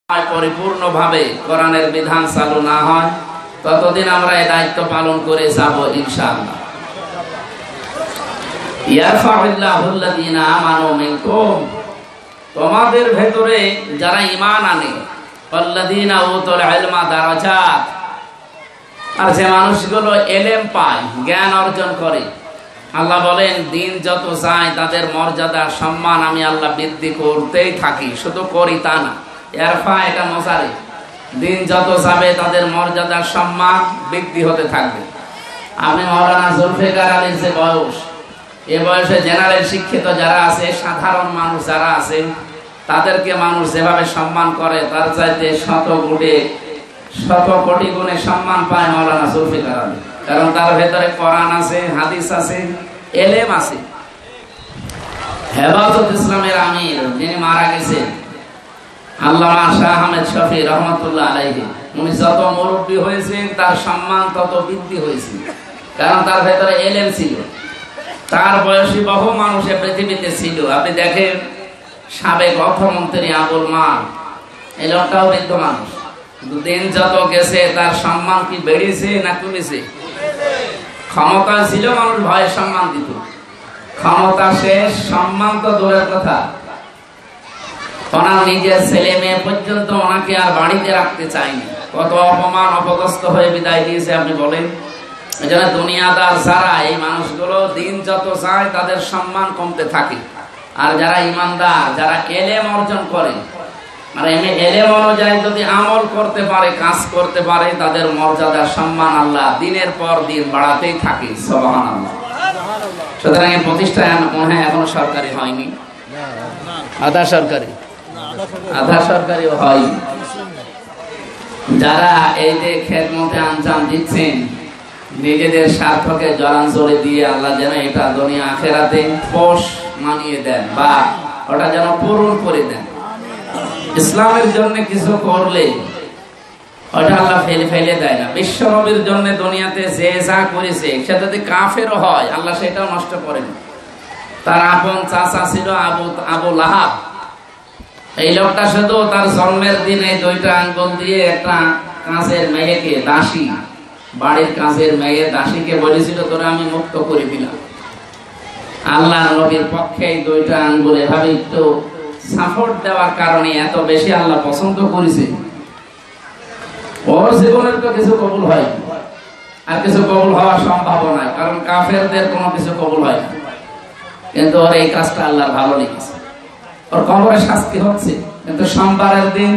পরিপূর্ণভাবে কোরআনের বিধান চালু না হয় ততদিন আমরা এই দায়িত্ব পালন করে যাব ইনশাআল্লাহ। ইয়ারফাউল্লাহুল্লাযীনা আমানু মিনকুম, তোমাদের ভেতরে যারা ঈমান আনে, ওয়াল্লাযীনা উতুল ইলমা দারাজাত, আর যে মানুষগুলো ইলম পায়, জ্ঞান অর্জন করে। আল্লাহ বলেন দিন যত যায় তাদের মর্যাদা সম্মান আমি আল্লাহ বৃদ্ধি করতেই থাকি, শুধু করি তা না। এরফা এটা মজারে, দিন যত যাবে তাদের মর্যাদার সম্মান বৃদ্ধি হতে থাকবে। আপনি মাওলানা জুলফিকার আলীর যে বয়স, এ বয়সে জেনারেল শিক্ষিত যারা আছে, সাধারণ মানুষ যারা আছে, তাদেরকে মানুষ যেভাবে সম্মান করে তার চাইতে শত কোটি গুণে সম্মান পায় মাওলানা জুলফিকার আলী। কারণ তার ভেতরে কোরআন আছে, হাদিস আছে, এলেম আছে। হেফাজত ইসলামের আমির যিনি মারা গেছেন আল্লামা শাহ আহমেদ শফি রহমাতুল্লাহ আলাইহি, উনি যত মুরব্বী হয়েছেন তার সম্মান তত বৃদ্ধি হয়েছে, কারণ তার ভেতরে এলেম ছিল। তার বয়সী বহু মানুষ পৃথিবীতে ছিল। আপনি দেখেন সাবেক অর্থমন্ত্রী আবুল মাল, এই লোকটাও বৃদ্ধ মানুষ, কিন্তু দিন যত গেছে তার সম্মান কি বেড়েছে না কমেছে? ক্ষমতা ছিল, মানুষ ভয়ে সম্মান দিত। ক্ষমতা শেষ, সম্মান তো দূরের কথা। ওনার নিজের ছেলে মেয়ে পর্যন্ত ওনাকে আর বাড়িতে রাখতে চায়নি। কত অপমান অপদস্থ হয়ে বিদায় দিয়েছে আপনি বলেন। এই জন্য দুনিয়াদার যারা, এই মানুষগুলো দিন যত যায় তাদের সম্মান কমতে থাকে। আর যারা ইমানদার, যারা এলেম অর্জন করে, মানে এলেম অনুযায়ী যদি আমল করতে পারে, কাজ করতে পারে, তাদের মর্যাদা সম্মান আল্লাহ দিনের পর দিন বাড়াতেই থাকে। সুবহানাল্লাহ। সুতরাং এই প্রতিষ্ঠান মনে হয় এখনো সরকারি হয়নি, আধা সরকারিও হয়। যারা এই যে খেদমতে আঞ্জাম দিচ্ছেন, নিজেদের স্বার্থকে জলাঞ্জলি দিয়ে আল্লাহ যেন এটা দুনিয়া আখিরাতে পোষ মানিয়ে দেন, বা ওটা যেন পূরণ করে দেন। ইসলামের জন্য কিছু করলে ওটা আল্লাহ ফেলে দেয় না। বিশ্ব নবীর জন্য দুনিয়াতে যে যা করেছে, সে যদি কাফেরও হয় আল্লাহ সেটাও নষ্ট করেন। তার আপন চাচা ছিল আবু লাহাব। এই লোকটা শুধু তার জন্মের দিনে 2টা আঙ্গুল দিয়ে একটা কাঁচের মেয়েকে, দাসী, বাড়ির কাঁচের মেয়ে দাসীকে বলেছিল তোরা আমি মুক্ত করে দিলাম। আল্লাহ নবীর পক্ষে এই 2টা আঙ্গুল এভাবে একটু সাপোর্ট দেওয়ার কারণে এত বেশি আল্লাহ পছন্দ করেছে। ওর জীবনের তো কিছু কবুল হয়, আর কিছু কবুল হওয়ার সম্ভাবনা, কারণ কাফেরদের কোনো কিছু কবুল হয় না। কিন্তু ওর এই কাজটা আল্লাহর ভালো লেগেছে। ওর কবরে শাস্তি হচ্ছে, কিন্তু সোমবারের দিন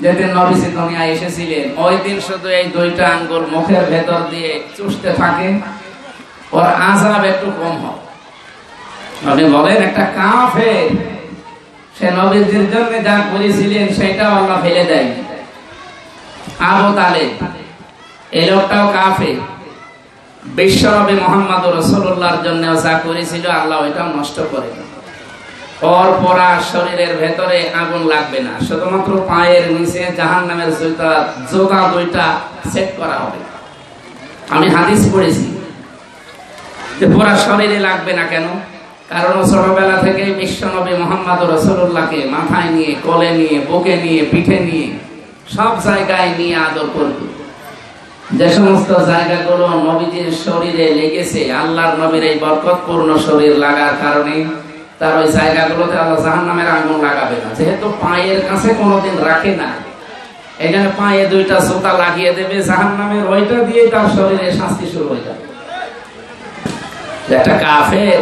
যেদিন নবীজি দুনিয়ায় এসেছিলেন, ওই দিন শুধু এই 2টা আঙ্গুল মুখের ভেতর দিয়ে চুষতে থাকে, ওর আযাব একটু কম হয়। আপনি বলেন একটা কাফের, সে নবীজির জন্য যা করেছিলেন সেটা আল্লাহ ফেলে দেয়। আবু তালেব, এই লোকটাও কাফের, বিশ্বনবী মুহাম্মদ রাসূলুল্লাহর জন্য যা করেছিল আল্লাহ ওইটাও নষ্ট করে দেয়। ওর পরা শরীরের ভেতরে আগুন লাগবে না, শুধুমাত্র পায়ের নিচে জাহান্নামের জুতা 2টা সেট করা হবে। আমি হাদিস পড়েছি যে পুরা শরীরে লাগবে না কেন? কারণ ছোটবেলা থেকে বিশ্বনবী মুহাম্মদ রাসূলুল্লাহকে মাথায় নিয়ে, কোলে নিয়ে, বুকে নিয়ে, পিঠে নিয়ে, সব জায়গায় নিয়ে আদর করত। যে সমস্ত জায়গাগুলো নবীজির শরীরে লেগেছে, আল্লাহর নবীর এই বরকতপূর্ণ শরীর লাগার কারণে তার ওই জায়গাগুলোতে আল্লাহ জাহান্নামের আগুন লাগাবে না। যেহেতু পায়ের কাছে কোনোদিন রাখে না, এই জন্য পায়ে 2টা জুতা লাগিয়ে দেবে জাহান্নামের, ওইটা দিয়ে তার শরীরে শাস্তি শুরু হয়ে যাবে। একটা কাফের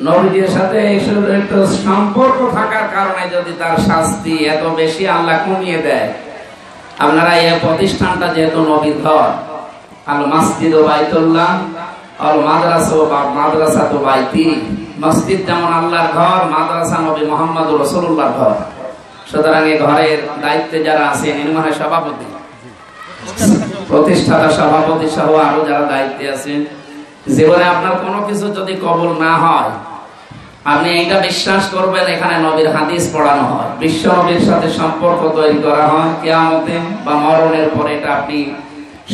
নবীর সাথে একটু সম্পর্ক থাকার কারণে যদি তার শাস্তি এত বেশি আল্লাহ কমিয়ে দেয়। আপনারা এই প্রতিষ্ঠানটা যেহেতু নবীর ঘর, আল মাসজিদ ও বাইতুল্লাহ, আল মাদ্রাসা তো বাইতি, মসজিদ যেমন আল্লাহর ঘর, মাদ্রাসা নবী মুহাম্মদ রাসূলুল্লাহর ঘর। সুতরাং এই ঘরের দায়িত্বে যারা আছেন, নির্মাণ সভাপতি, প্রতিষ্ঠাতা সভাপতি সহ আরো যারা দায়িত্বে আছেন, জীবনে আপনার কোনো কিছু যদি কবুল না হয়, আপনি এইটা বিশ্বাস করবেন এখানে নবীর হাদিস পড়ানো হয়, বিশ্ব নবীর সাথে সম্পর্ক তৈরি করা হয়, কিয়ামতে বা মরণের পরে এটা আপনি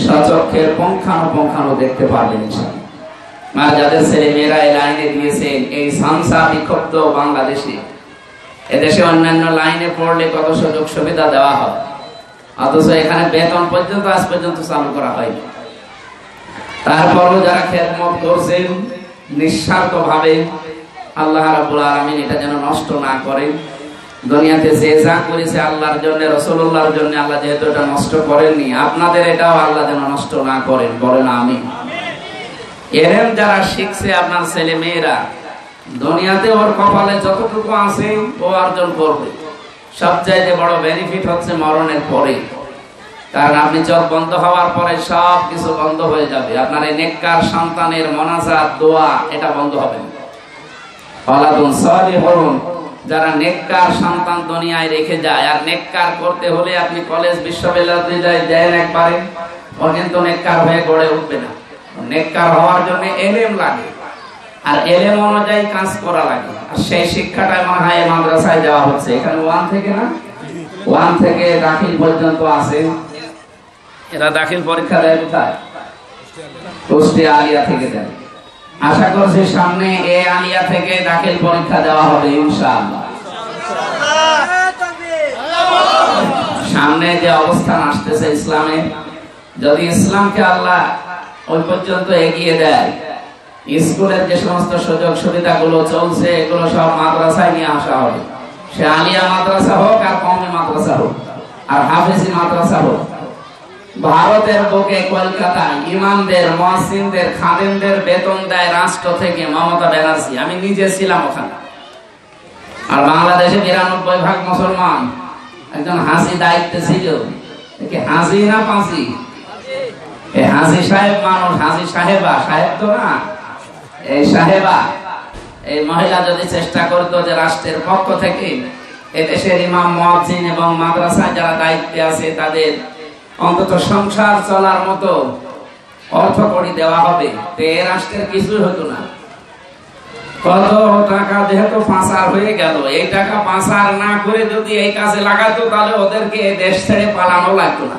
সচক্ষে পুঙ্খানুপুঙ্খানু দেখতে পারবেন। আর যাদের ছেলে মেয়েরা এই লাইনে দিয়েছেন, এই সংসার বিক্ষুব্ধ বাংলাদেশে এদেশে অন্যান্য লাইনে পড়লে কত সুযোগ সুবিধা দেওয়া হয়, অথচ এখানে বেতন পর্যন্ত আজ পর্যন্ত চালু করা হয়নি। তারপরও যারা খেদমত করছেন নিঃস্বার্থ ভাবে, আল্লাহ রাব্বুল আলামিন এটা যেন নষ্ট না করেন। দুনিয়াতে যে যা করেছে আল্লাহর জন্য, রাসূলুল্লাহর জন্য, আল্লাহ যেহেতু এটা নষ্ট করেননি, আপনাদের এটাও আল্লাহ যেন নষ্ট না করেন, বলেন আমিন। এলেম যারা শিখছে আপনার ছেলে মেয়েরা, দুনিয়াতে ওর কপালে যতটুকু আছে ও অর্জন করবে। সবচাইতে বড় বেনিফিট হচ্ছে মরণের পরে, কারণ আপনি চোখ বন্ধ হওয়ার পরে সব কিছু বন্ধ হয়ে যাবে। আপনার এই নেককার সন্তানের মোনাজাত দোয়া এটা বন্ধ হবে না। ওয়ালাদুন সালিহুন, যারা নেককার সন্তান দুনিয়ায় রেখে যায়, আর নেককার করতে হলে আপনি কলেজ বিশ্ববিদ্যালয়ে দেন একবারে, ও কিন্তু নেককার হয়ে গড়ে উঠবে না। নেককার হওয়ার জন্য এলেম লাগে, আর এলেম অনুযায়ী কাজ করা লাগে। আর সেই শিক্ষাটাই মনে হয় মাদ্রাসায় দেওয়া হচ্ছে। এখানে 1 থেকে না 1 থেকে দাখিল পর্যন্ত আছে। এরা দাখিল পরীক্ষা দেয় কোথায়? কুষ্টিয়া আলিয়া থেকে দেয়। আশা করছি সামনে এই আলিয়া থেকে দাখিল পরীক্ষা দেওয়া হবে ইনশাআল্লাহ। সামনে যে অবস্থান আসতেছে ইসলামে, যদি ইসলামকে আল্লাহ ওই পর্যন্ত এগিয়ে দেয়, স্কুলের যে সমস্ত সুযোগ সুবিধাগুলো চলছে এগুলো সব মাদ্রাসায় নিয়ে আসা হবে। সে আলিয়া মাদ্রাসা হোক আর কওমি মাদ্রাসা হোক আর হাফেজি মাদ্রাসা হোক। ভারতের বুকে কলকাতায় ইমামদের, মুয়াজ্জিনদের, খাদেমদের বেতন দেয় রাষ্ট্র থেকে মমতা ব্যানার্জি। আমি নিজে ছিলাম ওখানে। আর বাংলাদেশে ৯২% মুসলমান। একজন হাজি দায়িত্বে ছিল, হাজি না পাঁচি? এই হাজি সাহেব মানুষ, হাজি সাহেবা, সাহেব তো না, এই সাহেবা। এই মহিলা যদি চেষ্টা করতো যে রাষ্ট্রের পক্ষ থেকে এদেশের ইমাম, মুয়াজ্জিন এবং মাদ্রাসায় যারা দায়িত্বে আছে তাদের অন্তত সংসার চলার মতো অর্থ কড়ি দেওয়া হবে, তো এই রাষ্ট্রের কিছুই হতো না। কত টাকা যেহেতু পাচার হয়ে গেল, এই টাকা পাচার না করে যদি এই কাজে লাগাতো তাহলে ওদেরকে দেশ ছেড়ে পালানো লাগতো না।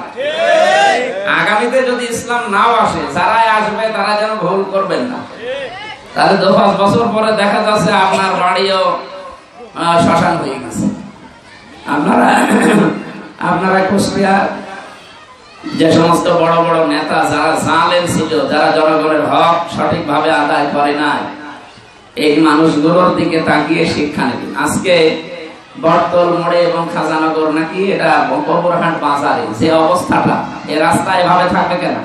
আগামীতে যদি ইসলাম নাও আসে, যারাই আসবে তারা যেন ভুল করবেন না। তাহলে ২-৫ বছর পরে দেখা যাচ্ছে আপনার বাড়িও শ্মশান হয়ে গেছে। আপনারা কুষ্টিয়া যে সমস্ত বড় বড় নেতা যারা জালেম ছিল, যারা জনগণের হক সঠিকভাবে আদায় করে নাই, এই মানুষগুলোর দিকে তাকিয়ে শিক্ষা নেবেন। আজকে বটতল মোড়ে এবং খাজানগর নাকি এটা কবরহাট বাজারে যে অবস্থাটা, এই রাস্তা এভাবে থাকবে কেন?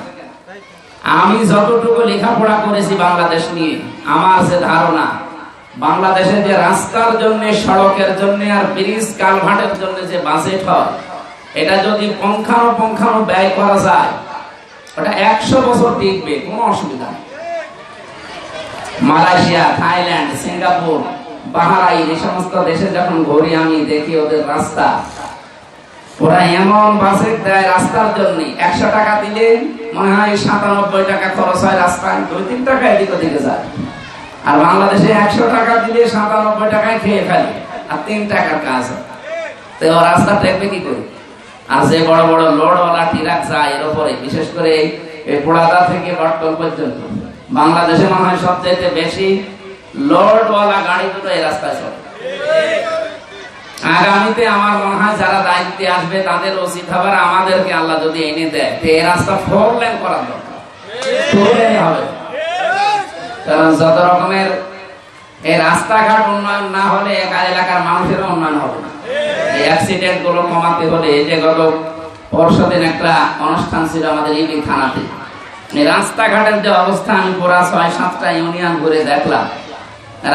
আমি যতটুকু লেখাপড়া করেছি বাংলাদেশ নিয়ে, আমার যে ধারণা, বাংলাদেশে যে রাস্তার জন্য, সড়কের জন্য আর ব্রিজ কালভার্টের জন্য যে বাজেট হয়, এটা যদি পঙ্খানো ব্যয় করা যায়, ওটা ১০০ বছর টিকবে, কোনো অসুবিধা নেই। মালয়েশিয়া, থাইল্যান্ড, সিঙ্গাপুর, বাহরাইন, এই সমস্ত দেশে যখন ঘুরি আমি দেখি ওদের রাস্তা, ওরা এমন বাজেট দেয় রাস্তার জন্য, ১০০ টাকা দিলে মনে হয় ৯৭ টাকা খরচ হয় রাস্তায়, ২-৩ টাকা এদিক ওদিকে যায়। আর বাংলাদেশে ১০০ টাকা দিলে ৯৭ টাকায় খেয়ে ফেলে, আর ৩ টাকার কাজ। তো রাস্তা টেকবে কি করে? আর যে বড় বড় লোডওয়ালা ট্রাক যায় এর উপরে, বিশেষ করে এই পোড়াদা থেকে বটতল পর্যন্ত, বাংলাদেশে মনে হয় সবচেয়ে বেশি লোডওয়ালা গাড়িগুলো এই রাস্তায় চলে। আগামীতে আমার মনে হয় যারা দায়িত্বে আসবে তাদের উচিত হবে, আমাদেরকে আল্লাহ যদি এনে দেয়, এই রাস্তা 4 লেন করার দরকার, 4 লেন হবে। কারণ যত রকমের এই রাস্তাঘাট উন্নয়ন না হলে এলাকার মানুষের উন্নয়ন হবে না। এই অ্যাক্সিডেন্ট গুলো কমাতে হলে, যে গত পরশুদিন একটা অনুষ্ঠান ছিল আমাদের ইবি থানাতে, রাস্তাঘাটের যে অবস্থা, আমি পুরা ৬-৭টা ইউনিয়ন ঘুরে দেখলাম।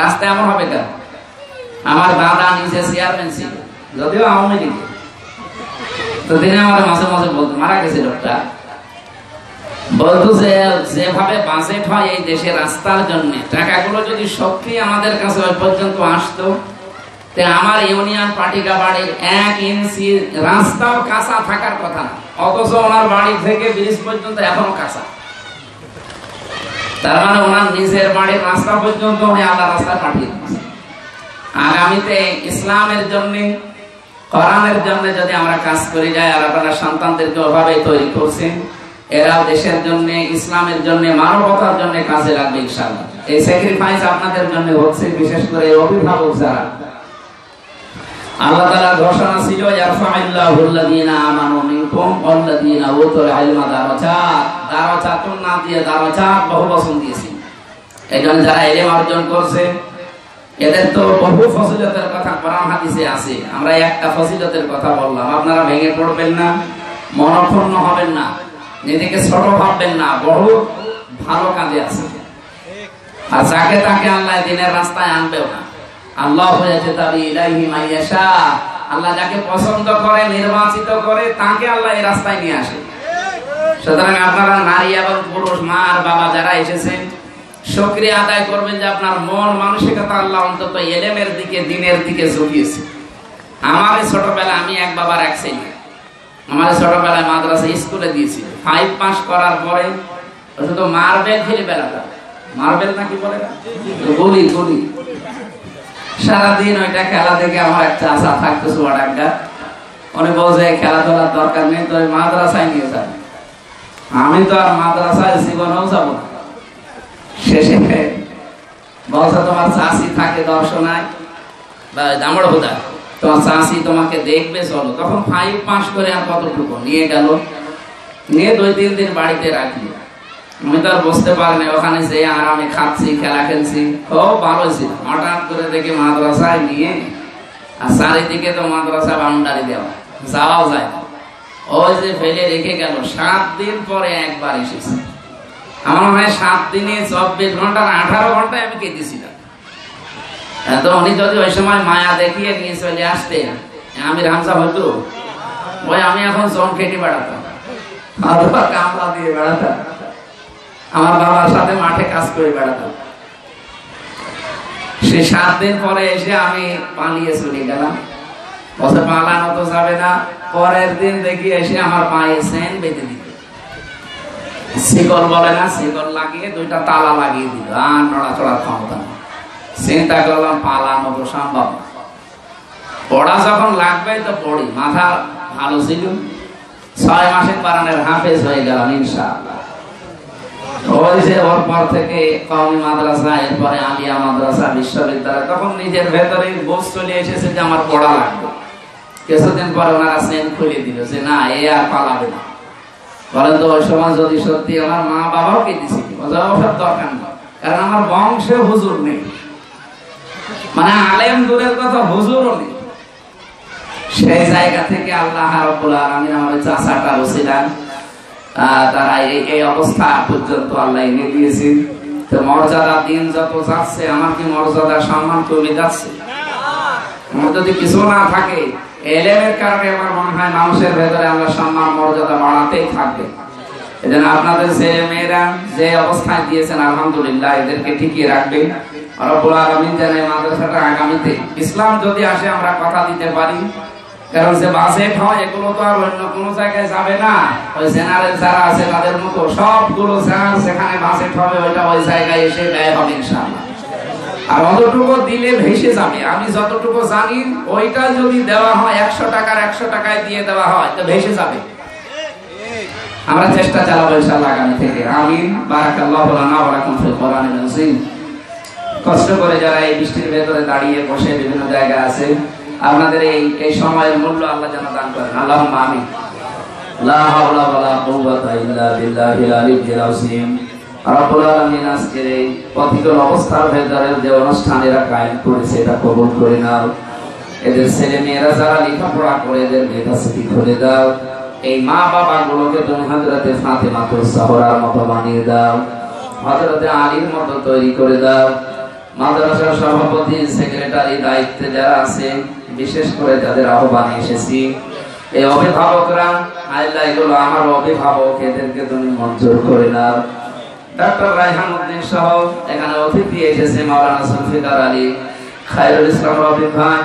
রাস্তা এমন হবে কেন? আমার দাদা নিজে চেয়ারম্যান ছিল, যদিও আওয়ামী লীগের, তো তিনি আমাদের মাঝে মাঝে বলতো, মারা গেছে লোকটা, বলতো যে যেভাবে বাজেট হয় এই দেশে রাস্তার জন্য, টাকাগুলো যদি সত্যি আমাদের কাছে ওই পর্যন্ত আসতো, তে আমার ইউনিয়ন পাটিকা বাড়ির ১ ইঞ্চি রাস্তাও কাঁচা থাকার কথা না, অথচ ওনার বাড়ি থেকে ব্রিজ পর্যন্ত এখনো কাঁচা। তার মানে ওনার নিজের বাড়ির রাস্তা পর্যন্ত উনি আলাদা রাস্তা পাঠিয়ে দিচ্ছে। আগামীতে ইসলামের জন্য, কোরআনের জন্য যদি আমরা কাজ করে যাই, আর আপনারা সন্তানদেরকে ওভাবে তৈরি করছেন, এরাও দেশের জন্য, ইসলামের জন্য, মানবতার জন্য কাজে লাগবে ইনশাআল্লাহ। এই স্যাক্রিফাইস আপনাদের জন্য হচ্ছে, বিশেষ করে অভিভাবক যারা, আল্লাহ তাআলা ঘোষণা ছিল ইয়ারফা'উল্লাযীনা আমানু মিনকুম ওয়াল্লাযীনা উতুল ইলমা দারাজাত, দারাজাতুন না দিয়ে দারাজাত বহু বচন দিয়েছি। এইজন্য যারা ইলম অর্জন করছে এদের তো বহু ফজিলতের কথা কোরআন হাদিসে আছে। আমরা একটা ফজিলতের কথা বললাম, আপনারা ভেঙে পড়বেন না, মনক্ষুণ্ণ হবেন না, নিজেকে ছোট ভাববেন না, বহু ভালো কাজে আছে। আর যাকে তাকে আল্লাহ দ্বীনের রাস্তায় আনবেও না। আল্লাহ ইয়াজতাবি ইলাইহি মান ইয়াশা, আল্লাহ যাকে পছন্দ করে নির্বাচিত করে তাকে আল্লাহ এই রাস্তায় নিয়ে আসে। সুতরাং আপনারা নারী এবং পুরুষ, মা আর বাবা যারা এসেছেন, শুকরিয়া আদায় করবেন যে আপনার মন মানসিকতা আল্লাহ অন্তত ইলমের দিকে, দ্বীনের দিকে ঝুঁকিয়েছে। আমার ছোটবেলা, আমি এক বাবার এক ছেলে, আমার ছোটবেলায় মাদ্রাসা স্কুলে দিয়েছিল। 5 পাস করার পরে শুধু মার্বেল খেলে বেড়াতাম। মার্বেল নাকি বলে গলি গলি, সারাদিন ওইটা খেলা দেখে আমার একটা আশা থাকতো চুয়াডাঙ্গা। উনি বলছে খেলাধুলার দরকার নেই, তো মাদ্রাসায় নিয়ে যাবে। আমি তো আর মাদ্রাসায় জীবনেও যাব না। শেষে বলছে তোমার চাষি থাকে দর্শনায় বা দামড় হুদা, তোমার চাষি তোমাকে দেখবে, চলো। তখন 5 পাস করে আর কতটুকু নিয়ে গেল, নিয়ে 2-3 দিন বাড়িতে রাখি। আমি তো আর বুঝতে পারিনি, ওখানে যে আরামে খাচ্ছি, খেলা খেলছি, খুব ভালো ছিল। হঠাৎ করে দেখি মাদ্রাসায় নিয়ে, আর চারিদিকে তো মাদ্রাসা বাউন্ডারি দেওয়া, যাওয়াও যায় না। ওই যে ফেলে রেখে গেল। 7 দিন পরে একবার এসেছে। আমার মনে হয় 7 দিনে 24 ঘন্টার 18 ঘন্টায় আমি কেঁদেছিলাম। তো উনি যদি ওই সময় মায়া দেখিয়ে নিয়ে চলে আসতেন, আমি রামসা হতো, ওই আমি এখন জম খেটে বেড়াতাম, কামলা দিয়ে বেড়াতাম, আমার বাবার সাথে মাঠে কাজ করে বেড়াতাম। সে 7 দিন পরে এসে আমি পালিয়ে চলে গেলাম। বলতে পালানো তো যাবে না। পরের দিন দেখি এসে আমার পায়ে চেন বেঁধে দিল, শিকল বলে না, শিকল লাগিয়ে 2টা তালা লাগিয়ে দিল, আর নড়াচড়ার ক্ষমতা না। চিন্তা করলাম পালানো তো সম্ভব না। পড়া যখন লাগবে তো পড়ি, মাথা ভালো ছিল। 6 মাসে কোরআনের হাফেজ হয়ে গেলাম ইনশাআল্লাহ। ওই যে ওর পর থেকে কওমি মাদ্রাসা, এরপরে আলিয়া মাদ্রাসা, বিশ্ববিদ্যালয়, তখন নিজের ভেতরে বোঝ চলে এসেছে যে আমার পড়া লাগবে। কিছুদিন পরে ওনারা চেন খুলে দিল যে না, এ আর পালাবে না। বলেন তো ওই সময় যদি সত্যি আমার মা বাবাও কেঁদেছিল, ওসব দরকার নেই, কারণ আমার বংশে হুজুর নেই, মানে আলেম দূরের কথা হুজুরও নেই। সেই জায়গা থেকে আল্লাহ রাব্বুল আলামিন আমার চাচাটা বসিলেন, তারা এই অবস্থা পর্যন্ত আল্লাহ এনে দিয়েছেন। তো মর্যাদা দিন যত যাচ্ছে, আমার কি মর্যাদা সম্মান কমে যাচ্ছে? আমার যদি কিছু না থাকে, এলেমের কারণে আমার মনে হয় মানুষের ভেতরে আমরা সম্মান মর্যাদা বাড়াতেই থাকবে। এজন্য আপনাদের ছেলে মেয়েরা যে অবস্থায় দিয়েছেন, আলহামদুলিল্লাহ, এদেরকে ঠিকই রাখবেন। রব্বুল আলামিন যেন এই মাদ্রাসাটা আগামীতে ইসলাম যদি আসে আমরা কথা দিতে পারি, কারণ যে বাজেট হয় এগুলো তো আর অন্য কোনো জায়গায় যাবে না। ওই জেনারেল যারা আছে তাদের মতো সবগুলো সেখানে বাজেট হবে, ওইটা ওই জায়গায় এসে ব্যয় হবে ইনশাআল্লাহ। আর অতটুকু দিলে ভেসে যাবে। আমি যতটুকু জানি, ওইটা যদি দেওয়া হয় 100 টাকার 100 টাকায় দিয়ে দেওয়া হয় তো ভেসে যাবে। আমরা চেষ্টা চালাবো ইনশাআল্লাহ আগামী থেকে। আমিন। বারাকাল্লাহু লানা ওয়া লাকুম ফিল কোরআনিল আযীম। কষ্ট করে যারা এই বৃষ্টির ভেতরে দাঁড়িয়ে বসে বিভিন্ন জায়গায় আছে, আপনাদের এই সময়ের মূল্য আল্লাহ যেন দান করেন। আল্লাহুম্মা আমিন। লা হাওলা ওয়ালা কুওয়াতা ইল্লা বিল্লাহিল আলিয়্যিল আযীম। রব্বুল আলামিন আজকের এই প্রতিকূল অবস্থার ভেতরে যে অনুষ্ঠানেরা কায়েম করেছে, এটা কবুল করে নাও। এদের ছেলে মেয়েরা যারা লেখাপড়া করে, এদের মেধাস্মৃতি খুলে দাও। এই মা বাবা গুলোকে তুমি হযরতে ফাতেমাতুজ জাহরার মতো বানিয়ে দাও, হযরতে আলীর মতো তৈরি করে দাও। মাদ্রাসার সভাপতি, সেক্রেটারি দায়িত্বে যারা আছে, বিশেষ করে যাদের আহ্বানে এসেছি, এই অভিভাবকরা, আল্লাহ এগুলো আমার অভিভাবক, এদেরকে তুমি মঞ্জুর করে নাও। ডক্টর রায়হান উদ্দিন সহ এখানে অতিথি এসেছে মাওলানা সুলফিকার আলী, খায়রুল ইসলাম রবি ভাই,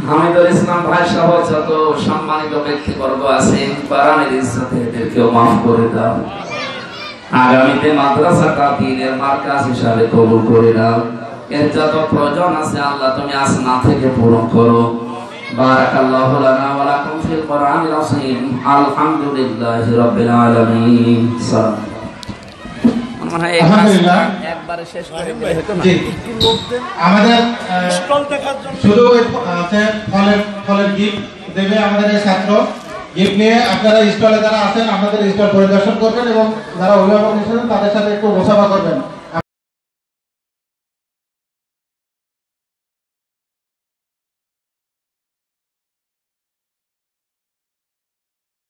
হামিদুল ইসলাম ভাই সহ যত সম্মানিত ব্যক্তিবর্গ আছে, কোরআনের ইজ্জতে এদেরকেও মাফ করে দাও। আগামীতে মাদ্রাসাটা দ্বীনের মার্কাজ হিসাবে কবুল করে নাও। এর যত প্রয়োজন আছে আল্লাহ তুমি আসনা থেকে পূরণ করো। বারাকাল্লাহু লানা ওয়া লাকুম ফিল কোরআনিল আযীম। আলহামদুলিল্লাহি রাব্বিল আলামিন। আলহামদুলিল্লাহ। একবারে শেষ করে দিলে হতো না। আমাদের শুধু ফলের গিফট দেবে আমাদের এই ছাত্র। গিফট নিয়ে আপনারা স্টলে যারা আছেন আপনাদের স্টল পরিদর্শন করবেন এবং যারা অভিভাবক এসেছেন তাদের সাথে একটু মোসাফা করবেন।